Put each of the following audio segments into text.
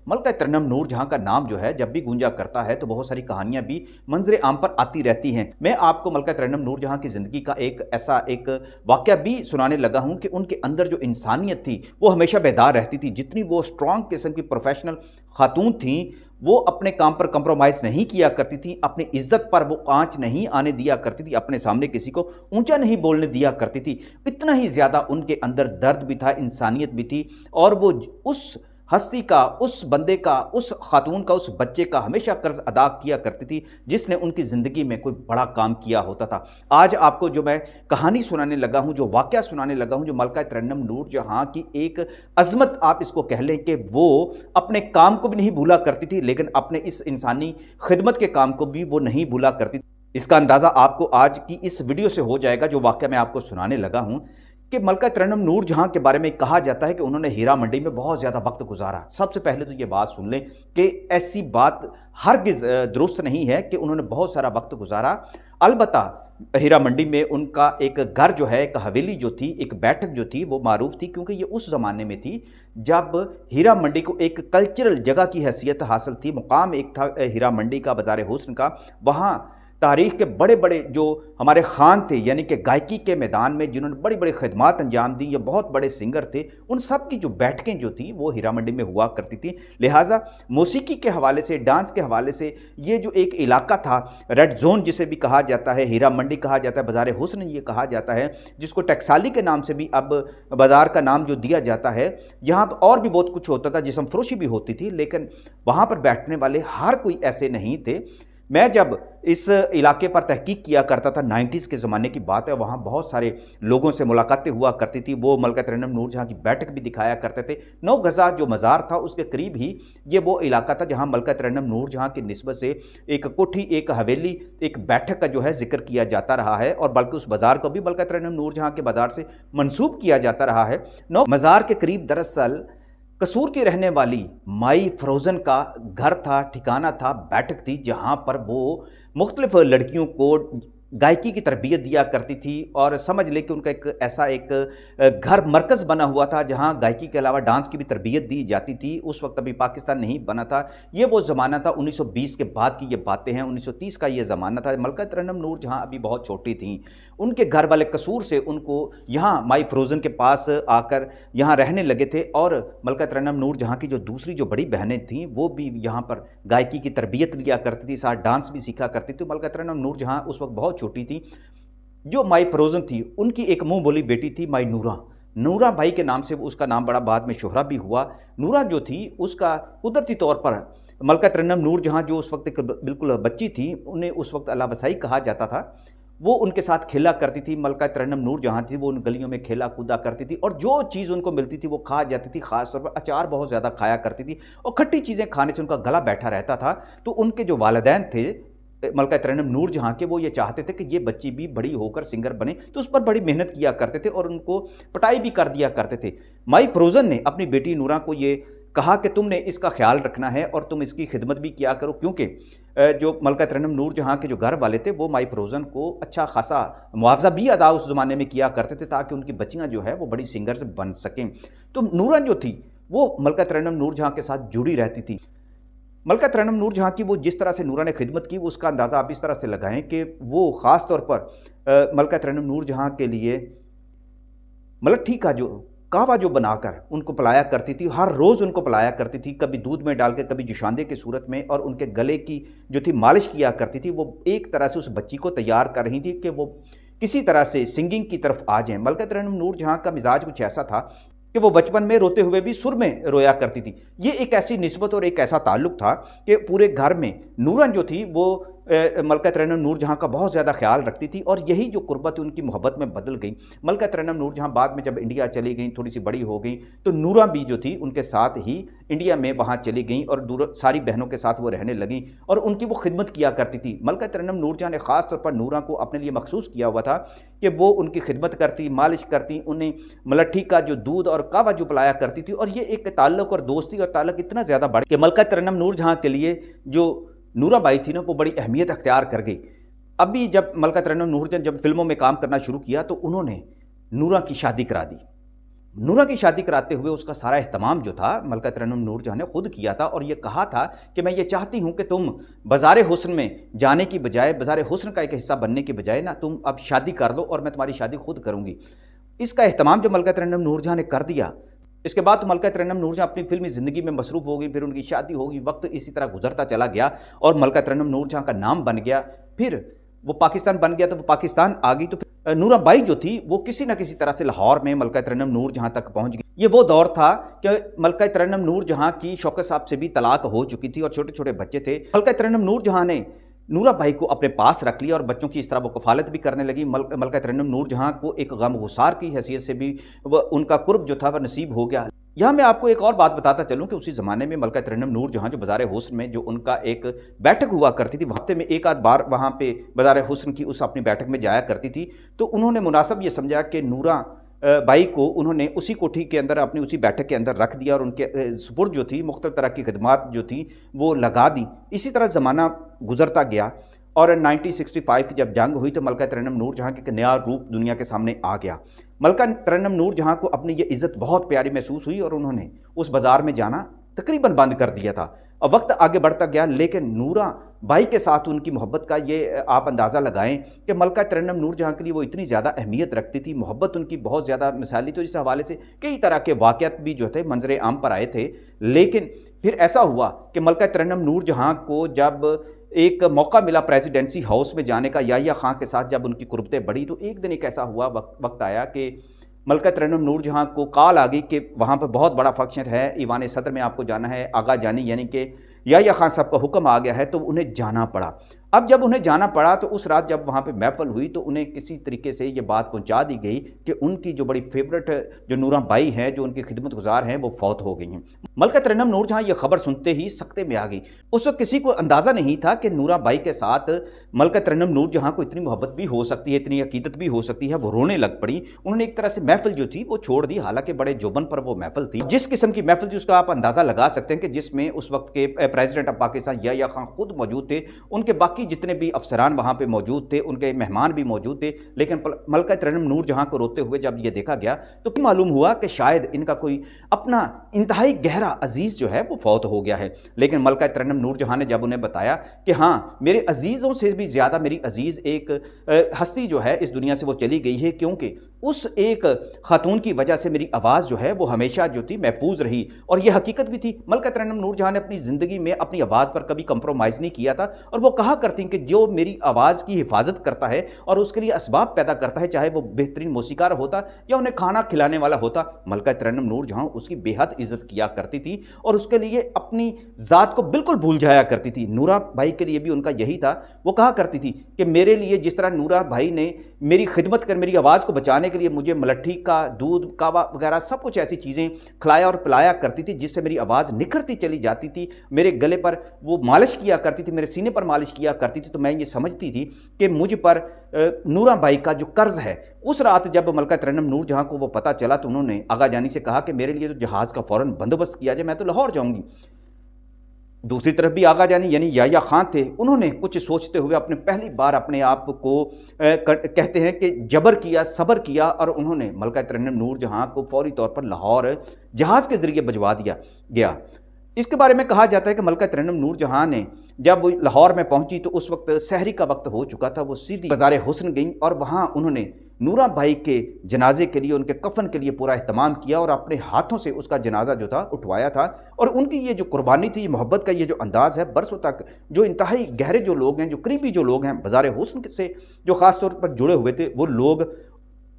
ملکہ ترنم نور جہاں کا نام جو ہے جب بھی گونجا کرتا ہے تو بہت ساری کہانیاں بھی منظر عام پر آتی رہتی ہیں۔ میں آپ کو ملکہ ترنم نور جہاں کی زندگی کا ایسا واقعہ بھی سنانے لگا ہوں کہ ان کے اندر جو انسانیت تھی وہ ہمیشہ بیدار رہتی تھی۔ جتنی وہ اسٹرانگ قسم کی پروفیشنل خاتون تھیں، وہ اپنے کام پر کمپرومائز نہیں کیا کرتی تھی، اپنی عزت پر وہ آنچ نہیں آنے دیا کرتی تھی، اپنے سامنے کسی کو اونچا نہیں بولنے دیا کرتی تھی۔ اتنا ہی زیادہ ان کے اندر درد بھی تھا، انسانیت بھی تھی، اور وہ اس ہستی کا، اس بندے کا، اس خاتون کا، اس بچے کا ہمیشہ قرض ادا کیا کرتی تھی جس نے ان کی زندگی میں کوئی بڑا کام کیا ہوتا تھا۔ آج آپ کو جو میں کہانی سنانے لگا ہوں، جو واقعہ سنانے لگا ہوں، جو ملکہ ترنم نور جہاں کی ایک عظمت آپ اس کو کہہ لیں کہ وہ اپنے کام کو بھی نہیں بھولا کرتی تھی، لیکن اپنے اس انسانی خدمت کے کام کو بھی وہ نہیں بھولا کرتی تھی۔ اس کا اندازہ آپ کو آج کی اس ویڈیو سے ہو جائے گا جو واقعہ میں آپ کو سنانے لگا ہوں، کہ ملکہ ترنم نور جہاں کے بارے میں کہا جاتا ہے کہ انہوں نے ہیرا منڈی میں بہت زیادہ وقت گزارا۔ سب سے پہلے تو یہ بات سن لیں کہ ایسی بات ہرگز درست نہیں ہے کہ انہوں نے بہت سارا وقت گزارا۔ البتہ ہیرا منڈی میں ان کا ایک گھر جو ہے، ایک حویلی جو تھی، ایک بیٹھک جو تھی، وہ معروف تھی کیونکہ یہ اس زمانے میں تھی جب ہیرا منڈی کو ایک کلچرل جگہ کی حیثیت حاصل تھی۔ مقام ایک تھا ہیرا منڈی کا، بازار حسن کا۔ وہاں تاریخ کے بڑے بڑے جو ہمارے خان تھے، یعنی کہ گائکی کے میدان میں جنہوں نے بڑی بڑی خدمات انجام دیں، یا بہت بڑے سنگر تھے، ان سب کی جو بیٹھکیں جو تھیں وہ ہیرا منڈی میں ہوا کرتی تھیں۔ لہٰذا موسیقی کے حوالے سے، ڈانس کے حوالے سے یہ جو ایک علاقہ تھا، ریڈ زون جسے بھی کہا جاتا ہے، ہیرا منڈی کہا جاتا ہے، بازار حسن یہ کہا جاتا ہے، جس کو ٹیکسالی کے نام سے بھی اب بازار کا نام جو دیا جاتا ہے، یہاں اور بھی بہت کچھ ہوتا تھا، جسم فروشی بھی ہوتی تھی، لیکن وہاں پر بیٹھنے والے ہر کوئی ایسے نہیں تھے۔ میں جب اس علاقے پر تحقیق کیا کرتا تھا، 90s کے زمانے کی بات ہے، وہاں بہت سارے لوگوں سے ملاقاتیں ہوا کرتی تھی۔ وہ ملکہ ترنم نور جہاں کی بیٹھک بھی دکھایا کرتے تھے۔ 9 گزا جو مزار تھا اس کے قریب ہی یہ وہ علاقہ تھا جہاں ملکہ ترنم نور جہاں کی نسبت سے ایک کوٹھی، ایک حویلی، ایک بیٹھک کا جو ہے ذکر کیا جاتا رہا ہے، اور بلکہ اس بازار کو بھی ملکہ ترنم نور جہاں کے بازار سے منسوب کیا جاتا رہا ہے۔ 9 مزار کے قریب دراصل قصور کی رہنے والی مائی فروزن کا گھر تھا، ٹھکانہ تھا، بیٹھک تھی، جہاں پر وہ مختلف لڑکیوں کو گائکی کی تربیت دیا کرتی تھی، اور سمجھ لے کہ ان کا ایک گھر مرکز بنا ہوا تھا جہاں گائکی کے علاوہ ڈانس کی بھی تربیت دی جاتی تھی۔ اس وقت ابھی پاکستان نہیں بنا تھا، یہ وہ زمانہ تھا، 1920 کے بعد کی یہ باتیں ہیں، 1930 کا یہ زمانہ تھا۔ ملکہ ترنم نور جہاں ابھی بہت چھوٹی تھیں، ان کے گھر والے قصور سے ان کو یہاں مائی فروزن کے پاس آ کر یہاں رہنے لگے تھے، اور ملکہ ترنم نور جہاں کی جو دوسری جو بڑی بہنیں تھیں وہ بھی یہاں پر گائکی کی تربیت لیا کرتی تھی، ساتھ ڈانس بھی سیکھا کرتی تھی۔ ملکہ ترنم نور جہاں اس وقت بہت چھوٹی تھی۔ جو مائی فروزن تھی ان کی ایک منہ بولی بیٹی تھی مائی نورہ۔ نورہ بھائی کے نام سے اس کا نام بڑا بعد میں شہرہ بھی ہوا۔ نورہ جو تھی اس کا قدرتی طور پر ملکہ ترنم نور جہاں جو اس وقت ایک بالکل بچی تھی، انہیں اس وقت اللہ وسائی کہا جاتا تھا، وہ ان کے ساتھ کھیلا کرتی تھی۔ ملکہ ترنم نور جہاں تھی وہ ان گلیوں میں کھیلا کودا کرتی تھی، اور جو چیز ان کو ملتی تھی وہ کھا جاتی تھی۔ خاص طور پر اچار بہت زیادہ کھایا کرتی تھی، اور کھٹی چیزیں کھانے سے ان کا گلا بیٹھا رہتا تھا۔ تو ان کے جو والدین تھے ملکہ ترنم نور جہاں کے، وہ یہ چاہتے تھے کہ یہ بچی بھی بڑی ہو کر سنگر بنے، تو اس پر بڑی محنت کیا کرتے تھے اور ان کو پٹائی بھی کر دیا کرتے تھے۔ مائی فروزن نے اپنی بیٹی نورہ کو یہ کہا کہ تم نے اس کا خیال رکھنا ہے اور تم اس کی خدمت بھی کیا کرو، کیونکہ جو ملکہ ترنم نور جہاں کے جو گھر والے تھے وہ مائی فروزن کو اچھا خاصا معاوضہ بھی ادا اس زمانے میں کیا کرتے تھے تاکہ ان کی بچیاں جو ہے وہ بڑی سنگرز بن سکیں۔ تو نورہ جو تھی وہ ملکہ ترنم نور جہاں کے ساتھ جڑی رہتی تھی۔ ملکہ ترنم نور جہاں کی وہ جس طرح سے نورہ نے خدمت کی، اس کا اندازہ آپ اس طرح سے لگائیں کہ وہ خاص طور پر ملکہ ترنم نور جہاں کے لیے ملٹھی کا جو کہوہ جو بنا کر ان کو پلایا کرتی تھی، ہر روز ان کو پلایا کرتی تھی، کبھی دودھ میں ڈال کے، کبھی جوشاندے کی صورت میں، اور ان کے گلے کی جو تھی مالش کیا کرتی تھی۔ وہ ایک طرح سے اس بچی کو تیار کر رہی تھی کہ وہ کسی طرح سے سنگنگ کی طرف آ جائیں۔ ملکہ ترنم نور جہاں کا مزاج کچھ ایسا تھا کہ وہ بچپن میں روتے ہوئے بھی سر میں رویا کرتی تھی۔ یہ ایک ایسی نسبت اور ایک ایسا تعلق تھا کہ پورے گھر میں نورہ جو تھی وہ ملکہ ترنم نور جہاں کا بہت زیادہ خیال رکھتی تھی، اور یہی جو قربت ان کی محبت میں بدل گئی۔ ملکہ ترنم نور جہاں بعد میں جب انڈیا چلی گئیں، تھوڑی سی بڑی ہو گئیں، تو نورہ بھی جو تھی ان کے ساتھ ہی انڈیا میں وہاں چلی گئیں، اور ساری بہنوں کے ساتھ وہ رہنے لگیں، اور ان کی وہ خدمت کیا کرتی تھی۔ ملکہ ترنم نور جہاں نے خاص طور پر نورہ کو اپنے لیے مخصوص کیا ہوا تھا کہ وہ ان کی خدمت کرتی، مالش کرتی، انہیں ملٹھی کا جو دودھ اور کہوہ جو پلایا کرتی تھی، اور یہ ایک تعلق اور دوستی اور تعلق اتنا زیادہ بڑھ کہ ملکہ ترنم نور جہاں کے لیے جو نورہ بائی تھی نا وہ بڑی اہمیت اختیار کر گئی۔ ابھی جب ملکہ ترنم نور جہاں جب فلموں میں کام کرنا شروع کیا تو انہوں نے نورہ کی شادی کرا دی۔ नूरा की शादी कराते हुए उसका सारा एहतमाम जो था मलका तरन्नुम नूरजहां ने खुद किया था, और ये कहा था कि मैं ये चाहती हूँ कि तुम बाज़ार हुस्न में जाने की बजाय, बाज़ार हुस्न का एक हिस्सा बनने की बजाय ना, तुम अब शादी कर लो और मैं तुम्हारी शादी खुद करूँगी। इसका एहतमाम जब मलका तरन्नुम नूरजहां ने कर दिया, इसके बाद तो मलका तरन्नुम नूरजहां अपनी फिल्मी ज़िंदगी में मसरूफ़ हो गई। फिर उनकी शादी होगी, वक्त इसी तरह गुजरता चला गया और मलका तरन्नुम नूरजहां का नाम बन गया। फिर वो पाकिस्तान बन गया तो वो पाकिस्तान आ गई, तो फिर नूरा बाई जो थी वो किसी न किसी तरह से लाहौर में मलका तरन्नुम नूरजहां तक पहुंच गई। ये वो दौर था कि मलका तरन्नुम नूरजहां की शौकत साहब से भी तलाक हो चुकी थी और छोटे छोटे बच्चे थे। मलका तरन्नुम नूरजहां ने नूरा भाई को अपने पास रख लिया और बच्चों की इस तरह वो कफालत भी करने लगी। मलका तरन्नुम नूरजहां को एक गमगुसार की हैसियत से भी उनका कुर्ब जो था वह नसीब हो गया। यहाँ मैं आपको एक और बात बताता चलूँ कि उसी ज़माने में मलका तरन्नुम नूरजहां जो बाज़ार हुस्न में जो उनका एक बैठक हुआ करती थी, हफ्ते में एक आध बार वहाँ पे बाज़ार हुस्न की उस अपनी बैठक में जाया करती थी, तो उन्होंने मुनासिब ये समझा कि नूरा बाई को उन्होंने उसी कोठी के अंदर, अपनी उसी बैठक के अंदर रख दिया और उनके सुपुर्द जो थी मुख्तलिफ तरह की खिदमात जो थी वो लगा दी। इसी तरह ज़माना गुजरता गया और 1965 की जब जंग हुई तो मलका तरन्नुम नूरजहां के एक नया रूप दुनिया के सामने आ गया। मलका तरन्नुम नूरजहां को अपनी ये इज़्ज़त बहुत प्यारी महसूस हुई और उन्होंने उस बाज़ार में जाना तकरीबन बंद कर दिया था। और वक्त आगे बढ़ता गया, लेकिन नूरा बाई के साथ उनकी मोहब्बत का ये आप अंदाज़ा लगाएं कि मलका तरन्नुम नूरजहां के लिए वो इतनी ज़्यादा अहमियत रखती थी, मोहब्बत उनकी बहुत ज़्यादा मिसाली, तो इस हवाले से कई तरह के वाक़यात भी जो थे मंजर आम पर आए थे। लेकिन फिर ऐसा हुआ कि मलका तरन्नुम नूरजहां को जब एक मौका मिला प्रेसिडेंसी हाउस में जाने का याहिया खां के साथ, जब उनकी कुर्बतें बढ़ी, तो एक दिन एक ऐसा हुआ वक्त आया कि मलका तरन्नुम नूरजहां को कॉल आ गई कि वहाँ पर बहुत बड़ा फंक्शन है, ईवान सदर में आपको जाना है, आगा जानी यानी कि याहिया खान साहब का हुक्म आ गया है, तो उन्हें जाना पड़ा। अब जब उन्हें जाना पड़ा तो उस रात जब वहाँ पे महफिल हुई तो उन्हें किसी तरीके से ये बात पहुँचा दी गई कि उनकी जो बड़ी फेवरेट जो नूरा बाई हैं, जो उनकी खिदमत गुजार हैं, वो फौत हो गई हैं। मलका तरन्नुम नूरजहां ये खबर सुनते ही सख्ते में आ गई। उस वक्त किसी को अंदाज़ा नहीं था कि नूरा बाई के साथ मलका तरन्नुम नूरजहां को इतनी मोहब्बत भी हो सकती है, इतनी अकीदत भी हो सकती है। वो रोने लग पड़ी। उन्होंने एक तरह से महफिल जो थी वो छोड़ दी, हालांकि बड़े जोबन पर वो महफिल थी। जिस किस्म की महफिल थी उसका आप अंदाज़ा लगा सकते हैं कि जिसमें उस वक्त के प्रेसिडेंट ऑफ पाकिस्तान याहिया खान खुद मौजूद थे, उनके बाकी जितने भी अफसरान वहाँ पे मौजूद थे, उनके मेहमान भी मौजूद थे। लेकिन मलका तरन्नुम नूरजहां को रोते हुए जब ये देखा गया तो मालूम हुआ कि शायद इनका कोई अपना इंतहाई गहरा अजीज़ जो है वो फौत हो गया है। लेकिन मलका तरन्नुम नूरजहां ने जब उन्हें बताया कि हाँ, मेरे अजीज़ों से भी ज़्यादा मेरी अजीज़ एक हस्ती जो है इस दुनिया से वो चली गई है, क्योंकि उस एक खातून की वजह से मेरी आवाज़ जो है वो हमेशा जो थी महफूज रही। और ये हकीकत भी थी। मलका तरन्नुम नूरजहां ने अपनी ज़िंदगी में अपनी आवाज़ पर कभी कंप्रोमाइज़ नहीं किया था और वो कहा करती कि जो मेरी आवाज़ की हिफाजत करता है और उसके लिए असबाब पैदा करता है, चाहे वो बेहतरीन मौसीकार होता या उन्हें खाना खिलाने वाला होता, मलका तरन्नुम नूरजहां उसकी बेहद इज़्ज़त किया करती थी और उसके लिए अपनी ज़ात को बिल्कुल भूल जाया करती थी। नूरा भाई के लिए भी उनका यही था। वो कहा करती थी कि मेरे लिए जिस तरह नूरा भाई ने मेरी खिदमत कर मेरी आवाज़ को बचाने के लिए मुझे मलट्ठी का दूध कावा वगैरह सब कुछ ऐसी चीज़ें खिलाया और पिलाया करती थी जिससे मेरी आवाज़ निखरती चली जाती थी। मेरे गले पर वो मालिश किया करती थी, मेरे सीने पर मालिश किया करती थी। तो मैं ये समझती थी कि मुझ पर नूरा भाई का जो कर्ज़ है। उस रात जब मलका तरन्नुम नूरजहां को वो पता चला तो उन्होंने आगा जानी से कहा कि मेरे लिए तो जहाज़ का फ़ौरन बंदोबस्त किया जाए, मैं तो लाहौर जाऊँगी। दूसरी तरफ भी आगा जानी यानी याहिया खान थे। उन्होंने कुछ सोचते हुए अपने पहली बार अपने आप को कहते हैं कि जबर किया, सब्र किया और उन्होंने मलका तरन्नुम नूरजहां को फौरी तौर पर लाहौर जहाज़ के ज़रिए भिजवा दिया गया। इसके बारे में कहा जाता है कि मलका तरन्नुम नूरजहां ने जब वो लाहौर में पहुंची तो उस वक्त सहरी का वक्त हो चुका था। वो सीधी बाज़ार हुस्न गई और वहाँ उन्होंने नूरा भाई के जनाजे के लिए, उनके कफन के लिए पूरा एहतमाम किया और अपने हाथों से उसका जनाजा जो था उठवाया था। और उनकी ये जो कुर्बानी थी, मोहब्बत का ये जो अंदाज़ है, बरसों तक जो इंतहाई गहरे जो लोग हैं, जो करीबी जो लोग हैं बाज़ार हुस्न से जो ख़ास तौर पर जुड़े हुए थे, वो लोग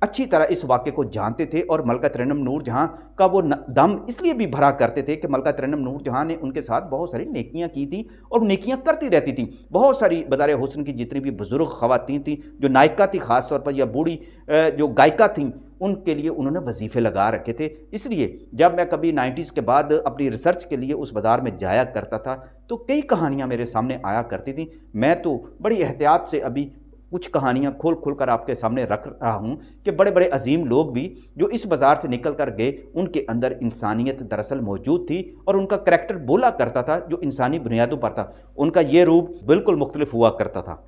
अच्छी तरह इस वाक़े को जानते थे। और मलका तरन्नुम नूरजहां का वो दम इसलिए भी भरा करते थे कि मलका तरन्नुम नूरजहां ने उनके साथ बहुत सारी नेकियां की थी और नेकियां करती रहती थी। बहुत सारी बाज़ार हुस्न की जितनी भी बुज़ुर्ग ख़वातीन थी, जो नायिका थी ख़ास तौर पर, या बूढ़ी जो गायिका थी, उनके लिए उन्होंने वजीफ़े लगा रखे थे। इसलिए जब मैं कभी 90s के बाद अपनी रिसर्च के लिए उस बाज़ार में जाया करता था तो कई कहानियाँ मेरे सामने आया करती थी। मैं तो बड़ी एहतियात से अभी कुछ कहानियाँ खोल कर आपके सामने रख रहा हूँ कि बड़े बड़े अजीम लोग भी जो इस बाज़ार से निकल कर गए, उनके अंदर इंसानियत दरअसल मौजूद थी और उनका करैक्टर बोला करता था जो इंसानी बुनियादों पर था। उनका ये रूप बिल्कुल मुख्तलिफ हुआ करता था।